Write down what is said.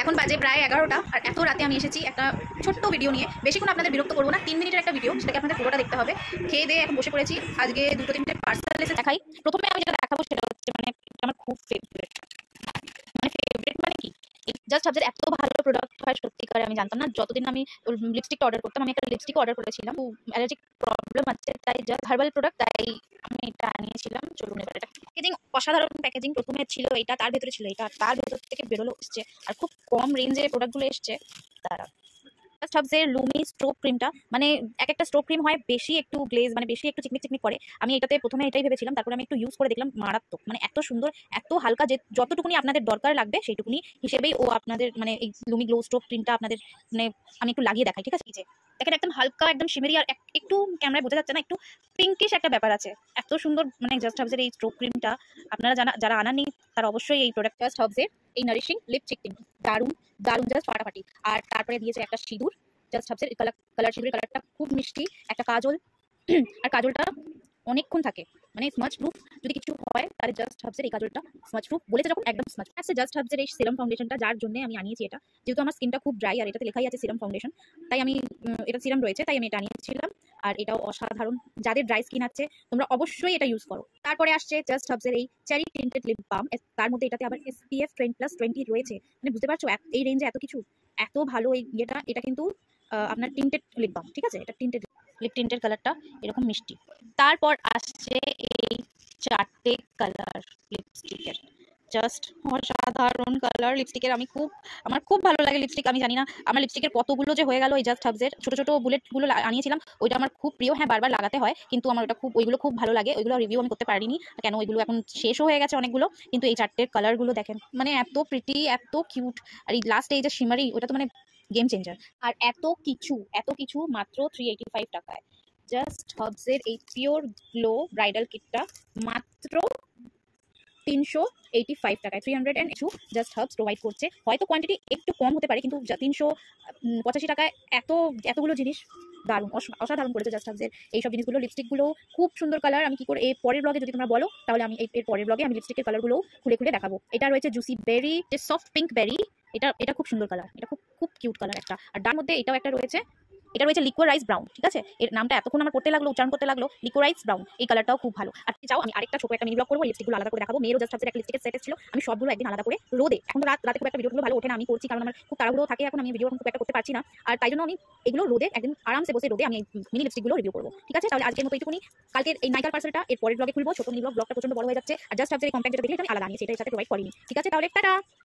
এখন বাজে প্রায় 11টা আর এত রাতে আমি এসেছি একটা ছোট্ট ভিডিও নিয়ে। বেশিক্ষণ আপনাদের বিরক্ত করবো না, 3 মিনিটের একটা ভিডিও, সেটাকে আপনাদের পুরোটা দেখতে হবে। খেয়ে দিয়ে এখন বসে পড়েছি। আজকে দুটো তিনটে পার্সেল এসে দেখাই। প্রথমে আমি যেটা দেখাবো সেটা হচ্ছে মানে আমার খুব ফেভারিট, মানে ফেভারিট মানে কি, জাস্ট হাবজের এত ভালো প্রোডাক্ট হয় সত্যিকারে আমি জানতাম না। যতদিন আমি লিপস্টিকটা অর্ডার করতাম, আমি একটা লিপস্টিক অর্ডার করেছিলাম, অ্যালার্জিক প্রবলেম আছে তাই জাস্ট হার্বাল প্রোডাক্ট, তাই আমি এটা আনিয়েছিলাম। চলুন এবার এটা প্যাকেজিং, অসাধারণ প্যাকেজিং। প্রথমে ছিল এটা, তার ভেতরে ছিল এটা, তার ভেতর থেকে বেরোলো এসছে, আর খুব কম রেঞ্জে প্রোডাক্টগুলো এসছে। তারা জাস্ট হাবজের লুমি স্ট্রোক ক্রিমটা, মানে এক একটা স্ট্রোক ক্রিম হয় বেশি একটু গ্লেজ, মানে বেশি একটু চিকমিক চিকমিক করে। আমি এটাতে প্রথমে এটাই ভেবেছিলাম, তারপরে আমি একটু ইউজ করে দেখলাম, মারাত্মক, মানে এত সুন্দর এত হালকা, যে যতটুকুনি আপনাদের দরকার লাগবে সেইটুকুনি হিসেবেই ও আপনাদের মানে এই লুমি গ্লো স্ট্রোক ক্রিমটা আপনাদের মানে আমি একটু লাগিয়ে দেখাই, ঠিক আছে? এই যে দেখেন একদম হালকা, একদম শিমেরি, আর একটু ক্যামেরায় বোঝা যাচ্ছে না, একটু পিঙ্কিশ একটা ব্যাপার আছে। এত সুন্দর মানে জাস্ট হাবজের এই স্ট্রোক ক্রিমটা, আপনারা যারা আনাননি তারা অবশ্যই এই প্রোডাক্ট জাস্ট হাবজের এই নারিশিং লিপস্টিক ক্রিম দারুণ দারুণ, জাস্ট ফাটাফাটি। আর তারপরে দিয়েছে একটা সিঁদুর, জাস্ট হাবজের কালার সিঁদুরের কালারটা খুব মিষ্টি, একটা কাজল আর কাজলটা অনেকক্ষণ থাকে, মানে স্মাচ প্রুফ, যদি কিছু হয় তাহলে জাস্ট হাবসের এই কাজলটা স্মাচ প্রুফ বলেছে যখন, একদম স্মাচ। আছে জাস্ট হাবসের এই সিরাম ফাউন্ডেশনটা, যার জন্য আমি আনিয়েছি এটা, যেহেতু আমার স্কিনটা খুব ড্রাই আর এটাতে লেখাই আছে সিরাম ফাউন্ডেশন, তাই আমি এটা সিরাম রয়েছে তাই আমি এটা আনিয়েছিলাম। আর এটাও অসাধারণ, যাদের ড্রাই স্কিন আছে তোমরা অবশ্যই এটা ইউজ করো। তারপরে আসছে জাস্ট হাবসের এই চেরি টিন্টেড লিপ বাম, তার মধ্যে এটাতে আবার SPF 20+20 রয়েছে। মানে বুঝতে পারছো এই রেঞ্জে এত কিছু, এত ভালো এই এটা কিন্তু আপনার টিন্টেড লিপ বাম, ঠিক আছে? এটা টিন্টেড লিপ টিন্টের কালারটা এরকম মিষ্টি। তারপর আসছে এই 4টে কালার লিপস্টিকের, জাস্ট অসাধারণ কালার লিপস্টিকের। আমার খুব ভালো লাগে লিপস্টিক। আমি জানি না আমার লিপস্টিকের কতগুলো যে হয়ে গেল। এই জাস্ট হাবসের ছোট ছোট বুলেটগুলো আনিয়েছিলাম, ওইটা আমার খুব প্রিয়। হ্যাঁ, বারবার লাগাতে হয়, কিন্তু আমার ওইগুলো খুব ভালো লাগে। ওইগুলো রিভিউ আমি করতে পারিনি, কেন ওইগুলো এখন শেষও হয়ে গেছে অনেকগুলো। কিন্তু এই 4টের কালারগুলো দেখেন, মানে এত প্রিটি, এত কিউট। আর এই লাস্টে এই যে শিমারি, ওটা তো মানে গেম চেঞ্জার। আর এত কিছু মাত্র 385 টাকায়। জাস্ট হাবসের এই পিওর গ্লো ব্রাইডাল কিটটা মাত্র 385 টাকায়, 302 জাস্ট হাবস প্রোভাইড করছে। হয়তো কোয়ান্টিটি একটু কম হতে পারে, কিন্তু 385 টাকায় এতগুলো জিনিস দারুণ অসাধারণ করেছে জাস্ট হাবসের এইসব জিনিসগুলো। লিপস্টিকগুলো খুব সুন্দর কালার। আমি কি করে এই পরের ব্লগে যদি তোমরা বলো, তাহলে আমি এর পরের ব্লগে আমি লিপস্টিকের কালারগুলো খুলে খুলে দেখাবো। এটা রয়েছে জুসি বেরি, সফট পিঙ্ক বেরি, এটা খুব সুন্দর কালার, এটা খুব খুব কিউট কালার একটা। আর তার মধ্যে এটাও একটা রয়েছে, এটা রয়েছে লিকুইরাইজ ব্রাউন, ঠিক আছে? এর নামটা এতক্ষণ আমার করতে লাগলো, উচ্চারণ করতে লাগলো, লিকুইরাইজ ব্রাউন। এই কালারটাও খুব ভালো। আর চাও আমি আরেকটা ছোট একটা মিনি ব্লগ করবো, লিপস্টিকগুলো আলাদা করে দেখাবো। মেয়েরও জাস্ট হাবসের একটা লিপস্টিকের সেট ছিল, আমি সবগুলো একদিন আলাদা করে রোদে, এখন তো রাতে খুব একটা ভিডিওগুলো ভালো ওঠে না, আমি করছি কারণ আমার খুব তাড়াহুড়ো থাকে, এখন আমি ভিডিও খুব একটা করতে পারছি না। আর তাই জন্য আমি এগুলো রোদে একদিন আরামসে বসে রোদে আমি এই মিনি লিপস্টিকগুলো রিভিউ করবো, ঠিক আছে? তাহলে আজকের মতো এইটুকুনি। কালকের এই নাইকার পার্সেলটা এর পরের ব্লগে খুলবো। ছোট মিনি ব্লগটা প্রচন্ড বড় হয়ে যাচ্ছে। আর জাস্ট হাবসের এই কম্প্যাক্ট যেটা দেখলে আমি আলাদা আনিয়েছি, এটা এর সাথে প্রোভাইড করিনি, ঠিক আছে? তাহলে টাটা।